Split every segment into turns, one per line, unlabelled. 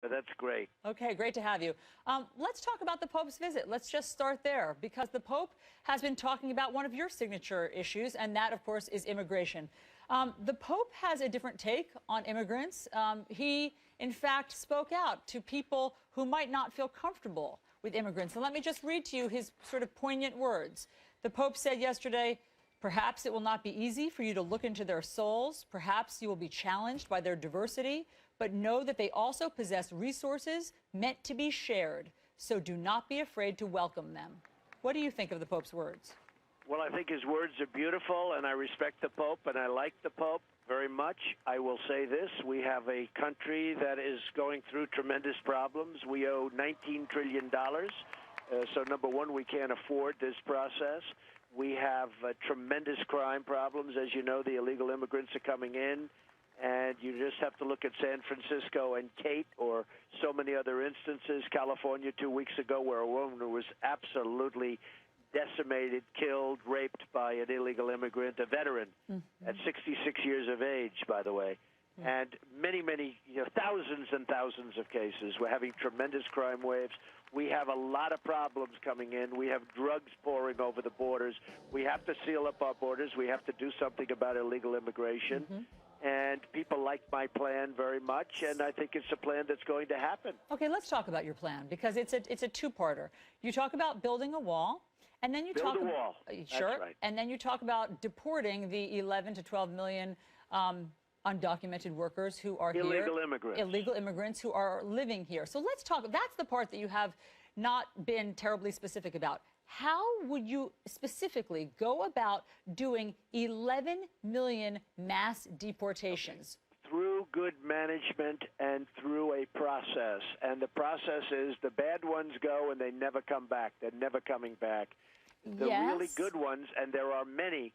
That's great.
Okay, great to have you. Let's talk about the Pope's visit. Let's just start there, because the Pope has been talking about one of your signature issues, and that, of course, is immigration. The Pope has a different take on immigrants. He, in fact, spoke out to people who might not feel comfortable with immigrants. And let me just read to you his sort of poignant words. The Pope said yesterday, "Perhaps it will not be easy for you to look into their souls. Perhaps you will be challenged by their diversity, but know that they also possess resources meant to be shared. So do not be afraid to welcome them." What do you think of the Pope's words?
Well, I think his words are beautiful, and I respect the Pope, and I like the Pope very much. I will say this. We have a country that is going through tremendous problems. We owe $19 trillion. So, number one, we can't afford this process. We have tremendous crime problems. As you know, the illegal immigrants are coming in, and you just have to look at San Francisco and Kate, or so many other instances. California 2 weeks ago, where a woman was absolutely decimated, killed, raped by an illegal immigrant, a veteran, at 66 years of age, by the way. And many, thousands and thousands of cases. We're having tremendous crime waves. We have a lot of problems coming in. We have drugs pouring over the borders. We have to seal up our borders. We have to do something about illegal immigration. And people like my plan very much, and I think it's a plan that's going to happen.
Okay, let's talk about your plan, because it's a two-parter. You talk about building a wall, and then you
Build a wall.
Sure.
That's right.
And then you talk about deporting the 11 to 12 million undocumented workers who are
illegal immigrants.
Illegal immigrants who are living here. So let's talk. That's the part that you have not been terribly specific about. How would you specifically go about doing 11 million mass deportations?
Through good management and through a process. And the process is the bad ones go and they never come back. They're never coming back. The really good ones, and there are many,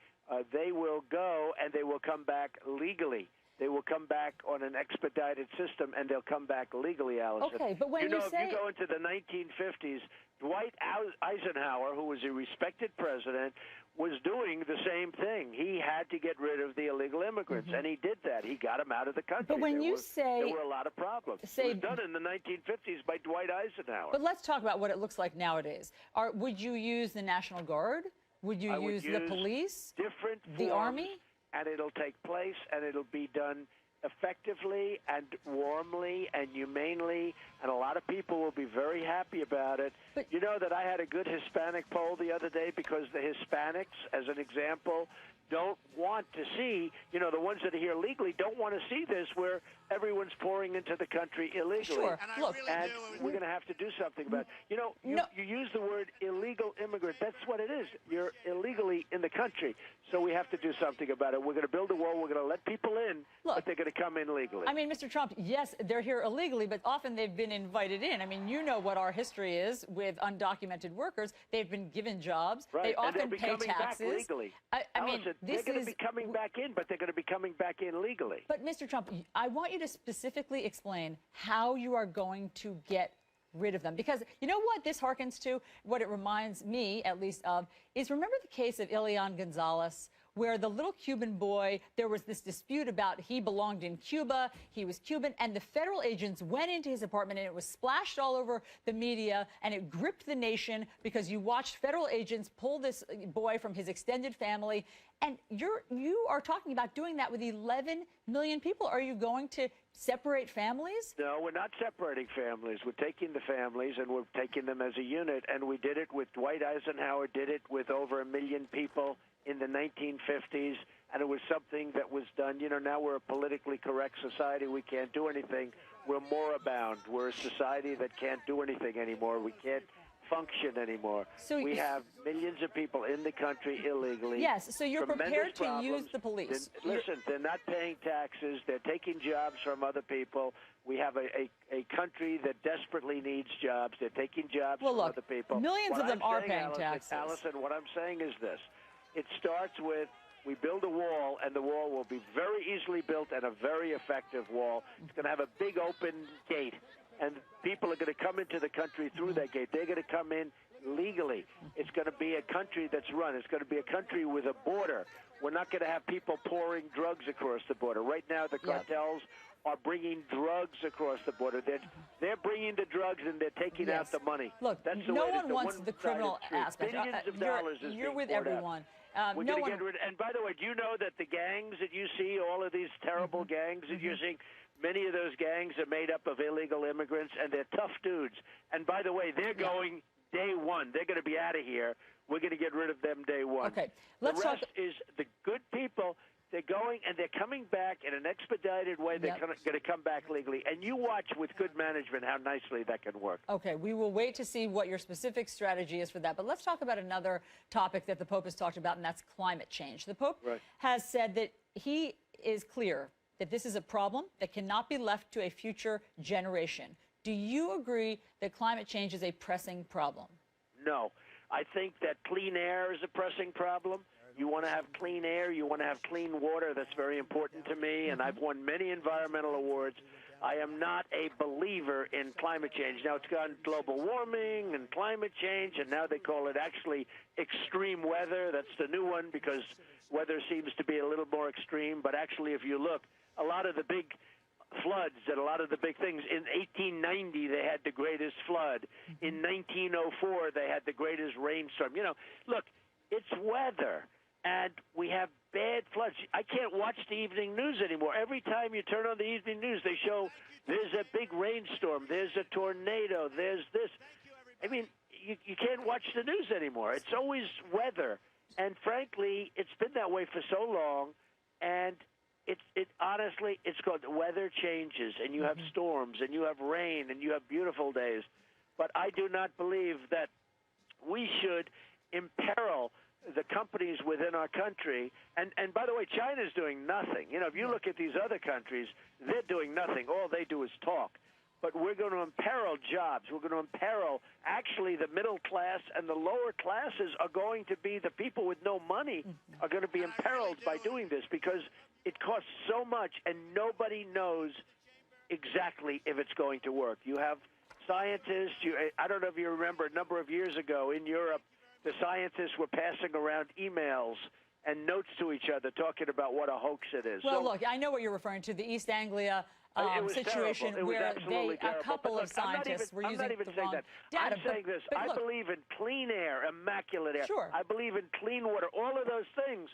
they will go and they will come back legally. They will come back on an expedited system, and they'll come back legally, Allison.
Okay, but when
you know,
say...
if you go into the 1950s, Dwight Eisenhower, who was a respected president, was doing the same thing. He had to get rid of the illegal immigrants, and he did that. He got them out of the country.
But when there
were a lot of problems. It was done in the 1950s by Dwight Eisenhower.
But let's talk about what it looks like nowadays. Would you use the National Guard? Would you use the police?
Different
the
forms,
Army?
And it'll take place, and it'll be done effectively and warmly and humanely, and a lot of people will be very happy about it. But you know that I had a good Hispanic poll the other day, because the Hispanics, as an example, don't want to see, you know, the ones that are here legally don't want to see this, where everyone's pouring into the country illegally.
Sure.
And we're going to have to do something about it. You know, you use the word illegal immigrant. That's what it is. You're illegally in the country. So we have to do something about it. We're going to build a wall. We're going to let people in, but they're going to come in legally.
I mean, Mr. Trump, yes, they're here illegally, but often they've been invited in. I mean, you know what our history is with undocumented workers. They've been given jobs.
Right.
They often
and they'll be
pay
coming
taxes.
Back legally.
I mean,
they're going to be coming back in, but they're going to be coming back in legally.
But, Mr. Trump, I want you to specifically explain how you are going to get rid of them. Because you know what this harkens to, what it reminds me, at least, of, is remember the case of Elian Gonzalez, where the little Cuban boy, there was this dispute about he belonged in Cuba, he was Cuban, and the federal agents went into his apartment, and it was splashed all over the media, and it gripped the nation, because you watched federal agents pull this boy from his extended family. And you are talking about doing that with 11 million people. Are you going to separate families?
No, we're not separating families. We're taking the families, and we're taking them as a unit. And we did it with Dwight Eisenhower, did it with over 1 million people in the 1950s, and it was something that was done. You know, now we're a politically correct society. We can't do anything. We're moribund. We're a society that can't do anything anymore. We can't function anymore. So we have millions of people in the country illegally.
Yes, so you're prepared to use the police.
Listen, they're not paying taxes. They're taking jobs from other people. We have a country that desperately needs jobs. They're taking jobs from other people.
Millions of them are paying taxes.
Allison, what I'm saying is this. It starts with, we build a wall, and the wall will be very easily built and a very effective wall. It's going to have a big open gate, and people are going to come into the country through that gate. They're going to come in legally. It's going to be a country that's run. It's going to be a country with a border. We're not going to have people pouring drugs across the border. Right now, the cartels are bringing drugs across the border. They're bringing the drugs and they're taking out the money.
Look,
that's the
no
way
one wants the criminal aspect.
Billions of dollars is
you're
being
with
poured
everyone.
We're going to get rid of, and by the way, do you know that the gangs that you see, all of these terrible gangs that you're seeing, many of those gangs are made up of illegal immigrants, and they're tough dudes. And by the way, they're going day one. They're going to be out of here. We're going to get rid of them day one.
Okay,
the rest is the good people. They're going and they're coming back in an expedited way. They're going to come back legally. And you watch with good management how nicely that can work.
Okay, we will wait to see what your specific strategy is for that. But let's talk about another topic that the Pope has talked about, and that's climate change. The Pope has said that he is clear that this is a problem that cannot be left to a future generation. Do you agree that climate change is a pressing problem?
No. I think that clean air is a pressing problem. You want to have clean air. You want to have clean water. That's very important to me, and I've won many environmental awards. I am not a believer in climate change. Now, it's gone global warming and climate change, and now they call it actually extreme weather. That's the new one because weather seems to be a little more extreme. But actually, if you look, a lot of the big floods and a lot of the big things, in 1890, they had the greatest flood. In 1904, they had the greatest rainstorm. You know, look, it's weather. And we have bad floods. I can't watch the evening news anymore. Every time you turn on the evening news, they show there's a big rainstorm, there's a tornado, there's this. I mean, you can't watch the news anymore. It's always weather. And frankly, it's been that way for so long. And it honestly, it's called weather changes. And you have storms, and you have rain, and you have beautiful days. But I do not believe that we should imperil the companies within our country, and by the way, China's doing nothing. You know, if you look at these other countries, they're doing nothing. All they do is talk. But we're going to imperil jobs. We're going to imperil, actually, the middle class and the lower classes are going to be the people with no money are going to be imperiled by doing this because it costs so much and nobody knows exactly if it's going to work. You have scientists. I don't know if you remember a number of years ago in Europe, the scientists were passing around emails and notes to each other talking about what a hoax it is.
Well, look, I know what you're referring to, the East Anglia situation where a couple of scientists were using the wrong data.
I'm saying this. I believe in clean air, immaculate air.
Sure.
I believe in clean water, all of those things.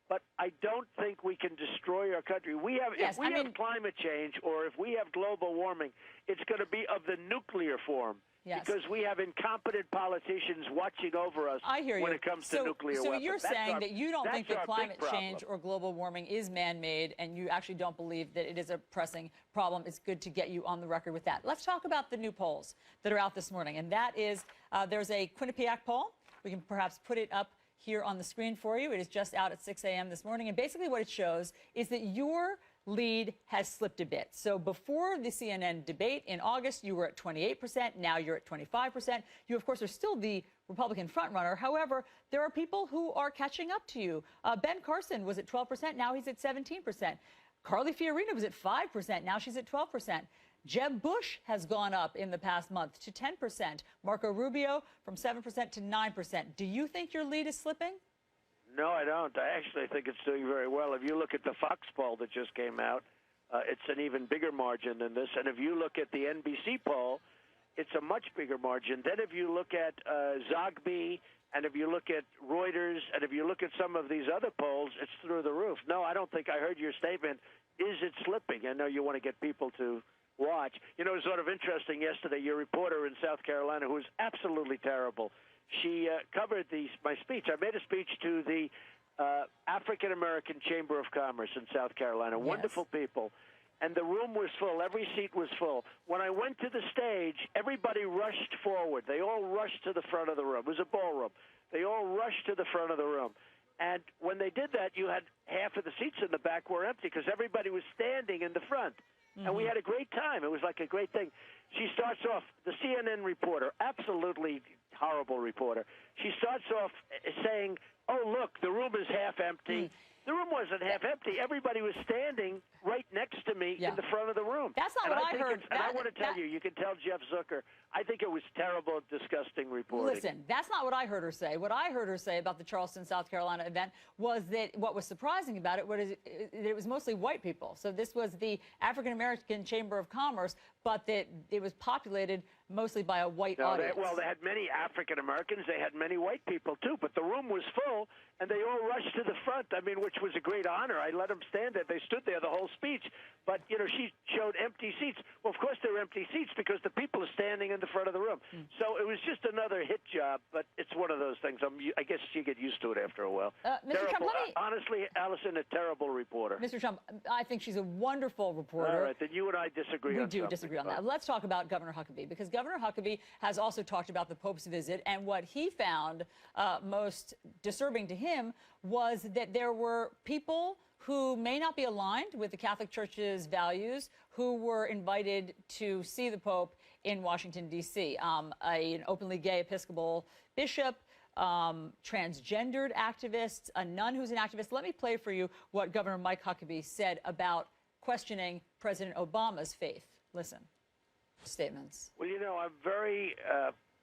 But I don't think we can destroy our country. If we have climate change or if we have global warming, it's going to be of the nuclear form. Yes. Because we have incompetent politicians watching over us when it comes to nuclear weapons.
So you're saying that you don't think that climate change or global warming is man-made, and you actually don't believe that it is a pressing problem. It's good to get you on the record with that. Let's talk about the new polls that are out this morning, and that is there's a Quinnipiac poll. We can perhaps put it up here on the screen for you. It is just out at 6 a.m. this morning, and basically what it shows is that your lead has slipped a bit. So before the CNN debate in August, you were at 28%. Now you're at 25%. You, of course, are still the Republican frontrunner. However, there are people who are catching up to you. Ben Carson was at 12%. Now he's at 17%. Carly Fiorina was at 5%. Now she's at 12%. Jeb Bush has gone up in the past month to 10%. Marco Rubio from 7% to 9%. Do you think your lead is slipping?
No, I don't. I actually think it's doing very well. If you look at the Fox poll that just came out, it's an even bigger margin than this. And if you look at the NBC poll, it's a much bigger margin. Then if you look at Zogby, and if you look at Reuters, and if you look at some of these other polls, it's through the roof. No, I don't think I heard your statement. Is it slipping? I know you want to get people to watch. You know, it was sort of interesting yesterday. Your reporter in South Carolina, who was absolutely terrible, she covered my speech. I made a speech to the African-American Chamber of Commerce in South Carolina. Yes. Wonderful people. And the room was full. Every seat was full. When I went to the stage, everybody rushed forward. They all rushed to the front of the room. It was a ballroom. They all rushed to the front of the room. And when they did that, you had half of the seats in the back were empty because everybody was standing in the front. And we had a great time. It was like a great thing. She starts off, the CNN reporter, absolutely horrible reporter. She starts off saying, oh, look, the room is half empty. The room wasn't half empty. Everybody was standing right next to me in the front of the room.
That's not what I heard.
And I want to tell you, you can tell Jeff Zucker, I think it was terrible, disgusting reporting.
Listen, that's not what I heard her say. What I heard her say about the Charleston, South Carolina event was that what was surprising about it was it was mostly white people. So this was the African American Chamber of Commerce, but that it was populated mostly by a white audience.
They had many African Americans. They had many white people, too. But the room was full, and they all rushed to the front, which was a great honor. I let them stand there. They stood there the whole speech. But, she showed empty seats. Well, of course, there were empty seats because the people are standing in the front of the room. So it was just another hit job, but it's one of those things. I guess you get used to it after a while.
Mr. Trump,
honestly, Allison, a terrible reporter.
Mr. Trump, I think she's a wonderful reporter.
All right, then you and I disagree on something.
We do disagree on that. Let's talk about Governor Huckabee, because Governor Huckabee has also talked about the Pope's visit, and what he found most disturbing to him was that there were people who may not be aligned with the Catholic Church's values who were invited to see the Pope in Washington, D.C. An openly gay Episcopal bishop, transgendered activists, a nun who's an activist. Let me play for you what Governor Mike Huckabee said about questioning President Obama's faith. Listen. Statements.
Well,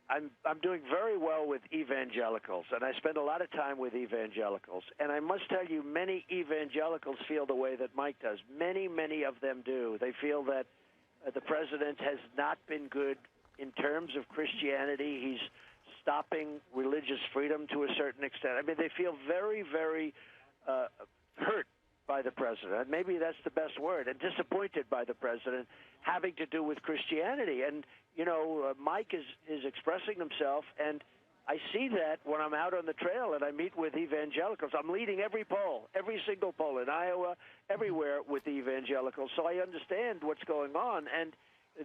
I'm doing very well with evangelicals, and I spend a lot of time with evangelicals. And I must tell you, many evangelicals feel the way that Mike does. Many, many of them do. They feel that the president has not been good in terms of Christianity. He's stopping religious freedom to a certain extent. They feel very, very hurt by the president. Maybe that's the best word, and disappointed by the president having to do with Christianity. And, Mike is expressing himself, and I see that when I'm out on the trail and I meet with evangelicals. I'm leading every poll, every single poll in Iowa, everywhere with the evangelicals. So I understand what's going on, and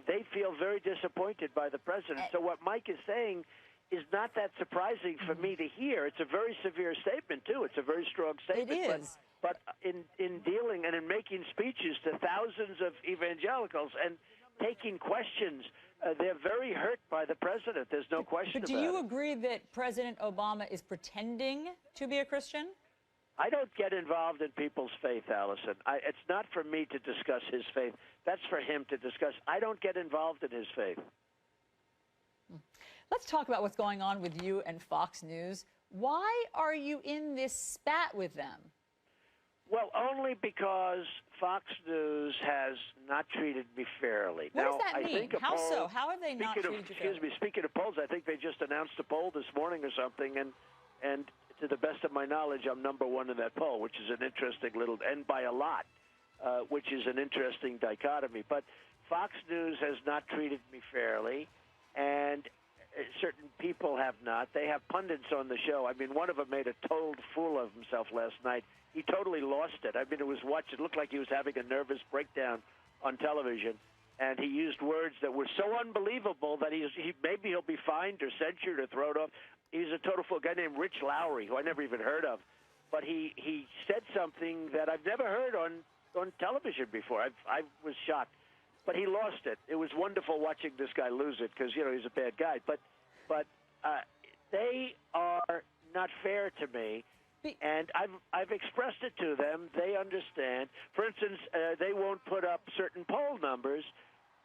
they feel very disappointed by the president. So what Mike is saying is not that surprising for me to hear. It's a very severe statement, too. It's a very strong statement.
It is.
But in dealing and in making speeches to thousands of evangelicals and taking questions, they're very hurt by the president. There's no question about it.
But do you agree that President Obama is pretending to be a Christian?
I don't get involved in people's faith, Allison. It's not for me to discuss his faith. That's for him to discuss. I don't get involved in his faith.
Let's talk about what's going on with you and Fox News. Why are you in this spat with them?
Well, only because Fox News has not treated me fairly.
What does that mean? How so? How have they not treated you fairly?
Excuse me. Speaking of polls, I think they just announced a poll this morning or something, and to the best of my knowledge, I'm #1 in that poll, which is an interesting little, and by a lot, which is an interesting dichotomy. But Fox News has not treated me fairly, and certain people have not. They have pundits on the show. One of them made a total fool of himself last night. He totally lost it. It looked like he was having a nervous breakdown on television, and he used words that were so unbelievable that maybe he'll be fined or censured or thrown off. He's a total fool. A guy named Rich Lowry, who I never even heard of, but he said something that I've never heard on television before. I was shocked. But he lost it. It was wonderful watching this guy lose it because, he's a bad guy. But they are not fair to me, and I've expressed it to them. They understand. For instance, they won't put up certain poll numbers,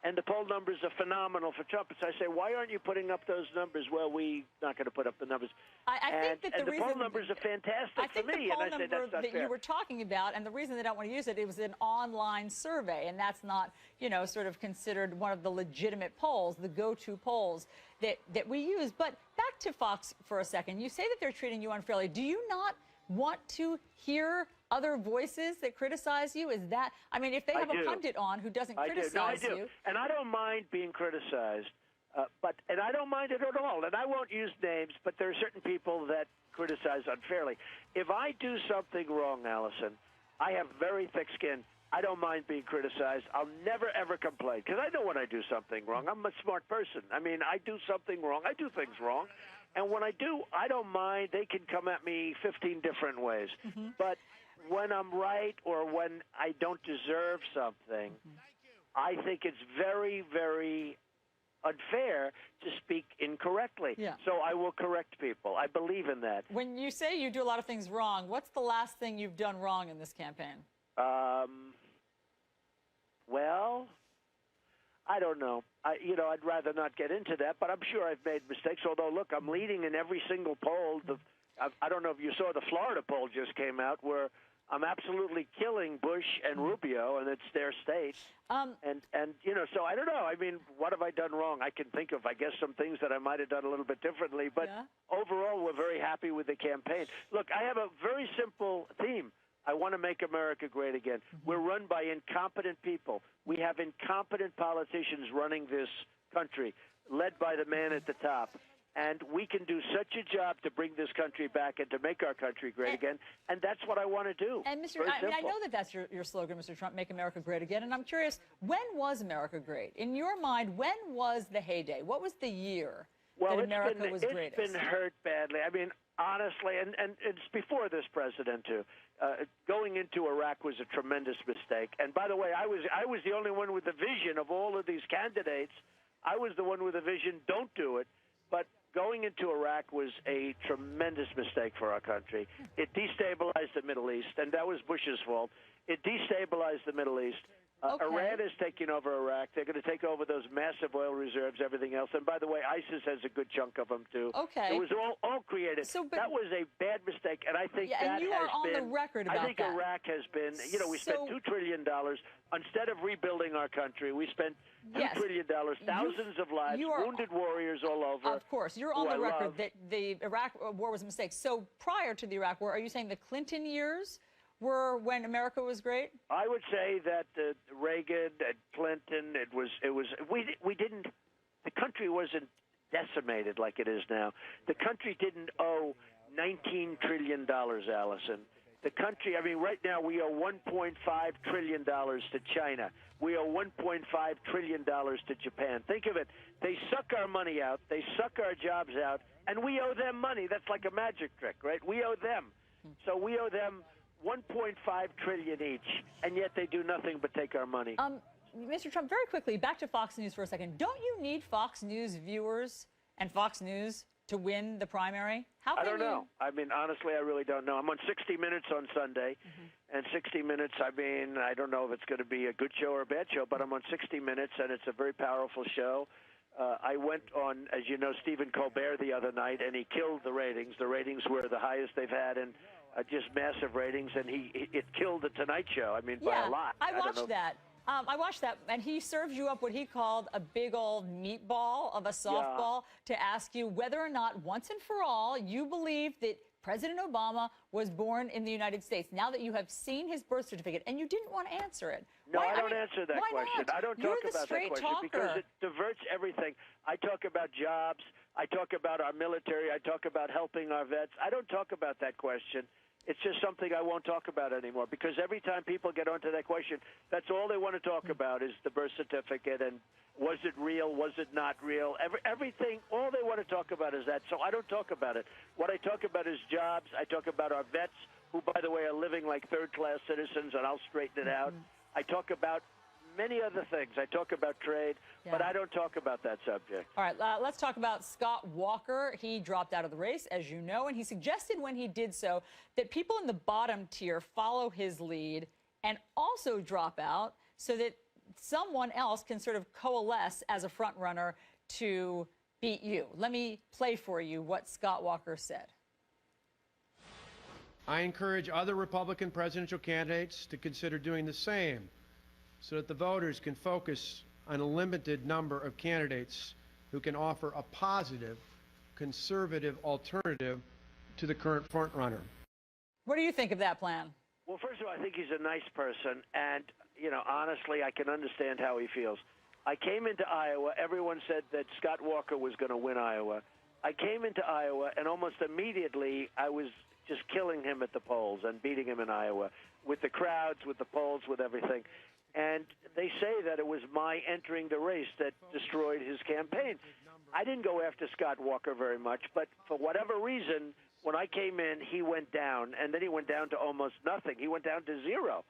and the poll numbers are phenomenal for Trump. So I say, why aren't you putting up those numbers? Well, we're not going to put up the numbers.
I think that the
poll numbers are fantastic for me.
And I say that's not fair. You were talking about, and the reason they don't want to use it, it was an online survey, and that's not, sort of considered one of the legitimate polls, the go-to polls that we use. But back to Fox for a second. You say that they're treating you unfairly. Do you not want to hear other voices that criticize you? Is that, if they have a pundit on who doesn't criticize you.
And I don't mind being criticized, and I don't mind it at all. And I won't use names, but there are certain people that criticize unfairly. If I do something wrong, Allison, I have very thick skin. I don't mind being criticized. I'll never, ever complain, because I know when I do something wrong. I'm a smart person. I do something wrong. I do things wrong. And when I do, I don't mind. They can come at me 15 different ways. Mm-hmm. But when I'm right or when I don't deserve something, I think it's very, very unfair to to speak incorrectly.
Yeah.
So I will correct people. I believe in that.
When you say you do a lot of things wrong, what's the last thing you've done wrong in this campaign?
Well, I don't know. I'd rather not get into that, but I'm sure I've made mistakes. Although, look, I'm leading in every single poll. I don't know if you saw the Florida poll just came out where I'm absolutely killing Bush and Rubio, and it's their state. So I don't know. I mean, what have I done wrong? I can think of, I guess, some things that I might have done a little bit differently. But overall, we're very happy with the campaign. Look, I have a very simple theme. I want to make America great again. We're run by incompetent people. We have incompetent politicians running this country, led by the man at the top. And we can do such a job to bring this country back and to make our country great again. And that's what I want to do.
And I know that that's your slogan, Mr. Trump, make America great again. And I'm curious, when was America great? In your mind, when was the heyday? What was the year that America was greatest?
It's been hurt badly. I mean, honestly, and it's before this president, too. Going into Iraq was a tremendous mistake. And by the way, I was the only one with the vision of all of these candidates. I was the one with the vision, don't do it. But going into Iraq was a tremendous mistake for our country. It destabilized the Middle East, and that was Bush's fault. It destabilized the Middle East. Iran is taking over Iraq. They're going to take over those massive oil reserves, everything else. And by the way, ISIS has a good chunk of them, too.
Okay.
It was all created. That was a bad mistake, and I think
and you are on the record about that.
I think Iraq has been, we spent $2 trillion. Instead of rebuilding our country, we spent $2 trillion, thousands of lives, wounded warriors all over.
Of course. You're on the record that the Iraq war was a mistake. So prior to the Iraq war, are you saying the Clinton years were when America was great?
I would say that Reagan and Clinton, we didn't, the country wasn't decimated like it is now. The country didn't owe $19 trillion, Allison. The country, I mean, right now we owe $1.5 trillion to China. We owe $1.5 trillion to Japan. Think of it. They suck our money out. They suck our jobs out, and we owe them money. That's like a magic trick, right? We owe them. So we owe them $1.5 trillion each, and yet they do nothing but take our money.
Mr. Trump, very quickly, back to Fox News for a second. Don't you need Fox News viewers and Fox News to win the primary?
I don't know. I mean, honestly, I really don't know. I'm on 60 Minutes on Sunday, and 60 Minutes, I mean, I don't know if it's going to be a good show or a bad show, but I'm on 60 Minutes, and it's a very powerful show. I went on, as you know, Stephen Colbert the other night, and he killed the ratings. The ratings were the highest they've had in just massive ratings, and it killed the Tonight Show. I mean, by a lot.
I watched that. I watched that, and he served you up what he called a big old meatball of a softball to ask you whether or not, once and for all, you believe that President Obama was born in the United States, now that you have seen his birth certificate, and you didn't want to answer it.
No, I don't answer that question. I don't talk about that question because it diverts everything. I talk about jobs. I talk about our military. I talk about helping our vets. I don't talk about that question. It's just something I won't talk about anymore because every time people get onto that question, that's all they want to talk about is the birth certificate and was it real, was it not real. Everything, all they want to talk about is that. So I don't talk about it. What I talk about is jobs. I talk about our vets who, by the way, are living like third-class citizens, and I'll straighten it out. I talk about many other things. I talk about trade, but I don't talk about that subject.
All right, let's talk about Scott Walker. He dropped out of the race, as you know, and he suggested when he did so that people in the bottom tier follow his lead and also drop out so that someone else can sort of coalesce as a front runner to beat you. Let me play for you what Scott Walker said.
I encourage other Republican presidential candidates to consider doing the same so that the voters can focus on a limited number of candidates who can offer a positive, conservative alternative to the current frontrunner.
What do you think of that plan?
Well, first of all, I think he's a nice person, and, you know, honestly, I can understand how he feels. I came into Iowa, everyone said that Scott Walker was going to win Iowa. I came into Iowa, and almost immediately I was just killing him at the polls and beating him in Iowa with the crowds, with the polls, with everything. And they say that it was my entering the race that destroyed his campaign. I didn't go after Scott Walker very much, but for whatever reason, when I came in, he went down, and then he went down to almost nothing. He went down to zero,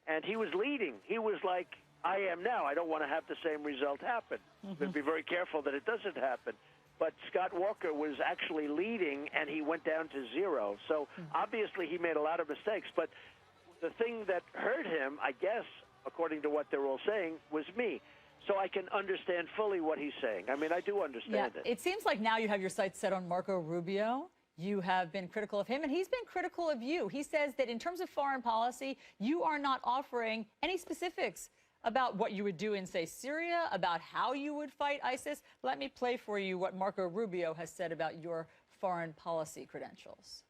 and he was leading. He was like I am now. I don't want to have the same result happen. We'll be very careful that it doesn't happen. But Scott Walker was actually leading, and he went down to 0. So obviously he made a lot of mistakes. But the thing that hurt him, I guess, according to what they're all saying, was me. So I can understand fully what he's saying. I mean, I do understand it.
It seems like now you have your sights set on Marco Rubio. You have been critical of him, and he's been critical of you. He says that in terms of foreign policy, you are not offering any specifics about what you would do in, say, Syria, about how you would fight ISIS. Let me play for you what Marco Rubio has said about your foreign policy credentials.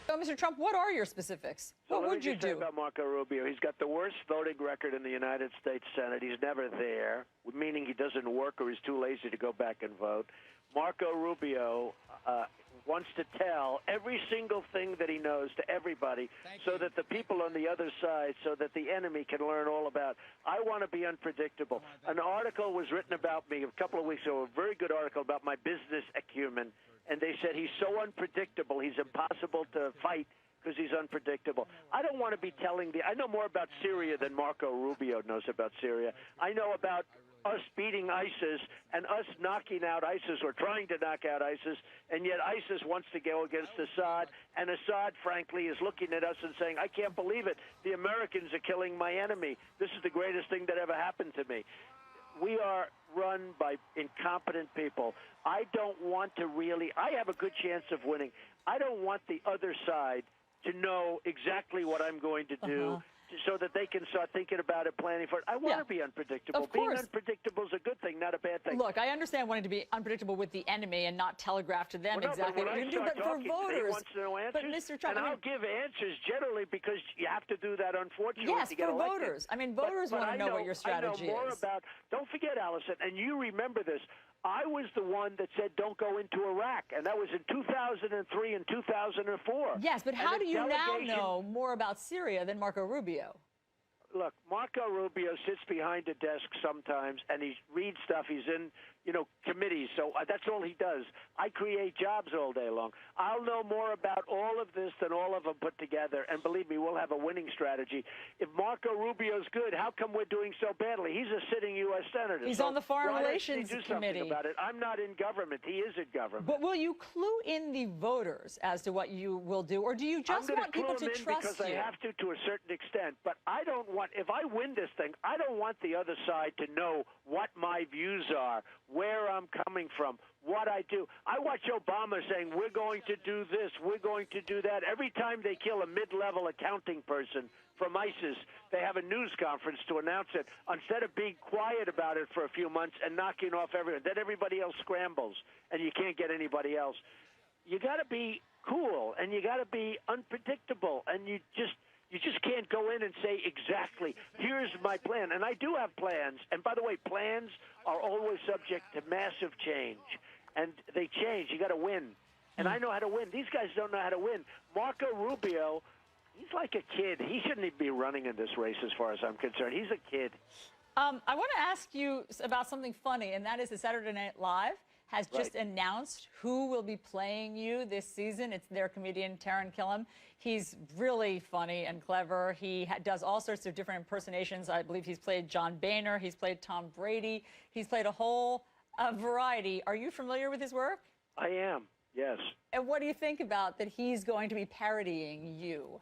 So, Mr. Trump, what are your specifics? What would you do?
About Marco Rubio, he's got the worst voting record in the United States Senate. He's never there, meaning he doesn't work or he's too lazy to go back and vote. Marco Rubio wants to tell every single thing that he knows to everybody so that the people on the other side, so that the enemy can learn all about. I want to be unpredictable. An article was written about me a couple of weeks ago, a very good article about my business acumen, and they said he's so unpredictable, he's impossible to fight because he's unpredictable. I don't want to be I know more about Syria than Marco Rubio knows about Syria. I know about us beating ISIS and us knocking out ISIS or trying to knock out ISIS, and yet ISIS wants to go against Assad, and Assad, frankly, is looking at us and saying, I can't believe it. The Americans are killing my enemy. This is the greatest thing that ever happened to me. We are run by incompetent people. I don't want to I have a good chance of winning. I don't want the other side to know exactly what I'm going to do so that they can start thinking about it, planning for it. I want to be unpredictable. Being unpredictable is a good thing, not a bad thing.
Look, I understand wanting to be unpredictable with the enemy and not telegraph to them exactly what you're going to do, but for voters.
Wants to know answers,
but Mr. Trump,
I'll give answers generally because you have to do that, unfortunately,
yes,
to get
for
elected.
voters. I mean, voters want to know what your strategy
is. I know more
is.
don't forget, Allison, and you remember this, I was the one that said don't go into Iraq, and that was in 2003 and 2004.
Yes, but how do you now know more about Syria than Marco Rubio?
Look, Marco Rubio sits behind a desk sometimes, and he reads stuff. He's in, committees, so that's all he does. I create jobs all day long. I'll know more about all of this than all of them put together, and believe me, we'll have a winning strategy. If Marco Rubio's good, how come we're doing so badly? He's a sitting U.S. senator.
He's on the Foreign Relations Committee.
Something about it. I'm not in government. He is in government.
But will you clue in the voters as to what you will do, or do you just want people to trust you?
Because I have to a certain extent, but I don't want, if I win this thing, I don't want the other side to know what my views are, where I'm coming from, what I do. I watch Obama saying, we're going to do this, we're going to do that. Every time they kill a mid-level accounting person from ISIS, they have a news conference to announce it, instead of being quiet about it for a few months and knocking off everyone. Then everybody else scrambles, and you can't get anybody else. You got to be cool, and you got to be unpredictable, and you just can't go in and say exactly, here's my plan. And I do have plans. And by the way, plans are always subject to massive change. And they change. You got to win. And I know how to win. These guys don't know how to win. Marco Rubio, he's like a kid. He shouldn't even be running in this race as far as I'm concerned. He's a kid.
I want to ask you about something funny, and that is that Saturday Night Live has just announced who will be playing you this season. It's their comedian, Taran Killam. He's really funny and clever. He does all sorts of different impersonations. I believe he's played John Boehner. He's played Tom Brady. He's played a whole variety. Are you familiar with his work?
I am, yes.
And what do you think about that he's going to be parodying you?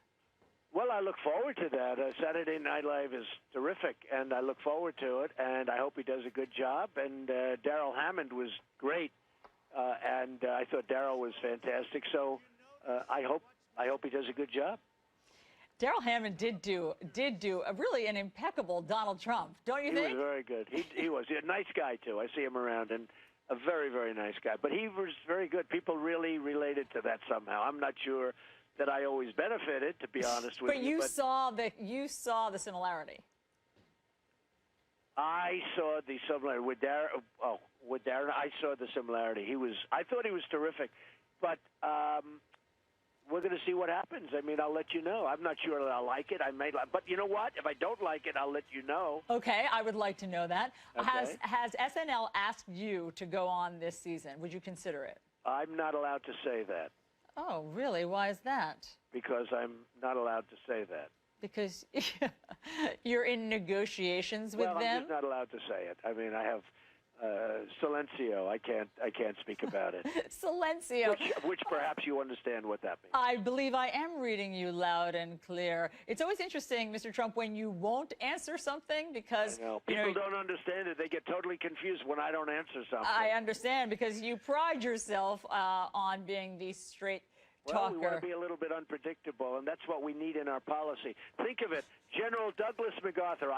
Well, I look forward to that. Saturday Night Live is terrific, and I look forward to it, and I hope he does a good job. And Darrell Hammond was great, and I thought Darrell was fantastic. So I hope he does a good job.
Darrell Hammond did do a really an impeccable Donald Trump, don't you think?
He was very good. He was a nice guy, too. I see him around, and a very, very nice guy. But he was very good. People really related to that somehow. I'm not sure that I always benefited, to be honest with you.
But you saw the similarity.
I saw the similarity with Darren. With Darren, I saw the similarity. I thought he was terrific, but we're going to see what happens. I mean, I'll let you know. I'm not sure that I'll like it. But you know what? If I don't like it, I'll let you know.
Okay, I would like to know that.
Okay.
Has SNL asked you to go on this season? Would you consider it?
I'm not allowed to say that.
Oh, really? Why is that?
Because I'm not allowed to say that.
Because you're in negotiations with
well,
them?
I'm just not allowed to say it. I mean, I have silencio. I can't speak about it.
Silencio.
Which perhaps you understand what that means.
I believe I am reading you loud and clear. It's always interesting, Mr. Trump, when you won't answer something because
I know. People don't understand it. They get totally confused when I don't answer something.
I understand because you pride yourself on being the straight talker.
Well, we want to be a little bit unpredictable, and that's what we need in our policy. Think of it, General Douglas MacArthur.